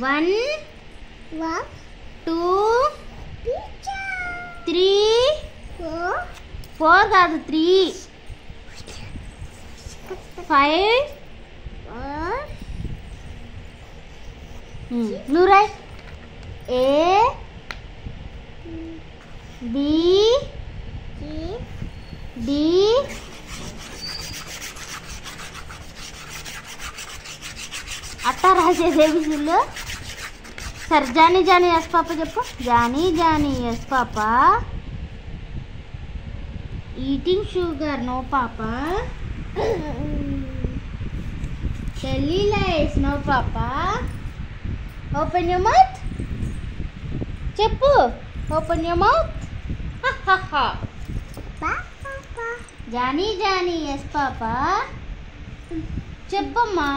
1 2 3 4 కాదు 3 5 నువ్వు Roy A B D అట్టా రాసేది ఏబిసిడ్లు. సరే జానీ జానీ ఎస్ పాప చెప్పు. Johnny Johnny yes papa. Eating sugar no papa. Telling lies no papa. Open your mouth చెప్పు. Open your mouth. Johnny Johnny yes papa చెప్పమ్మా.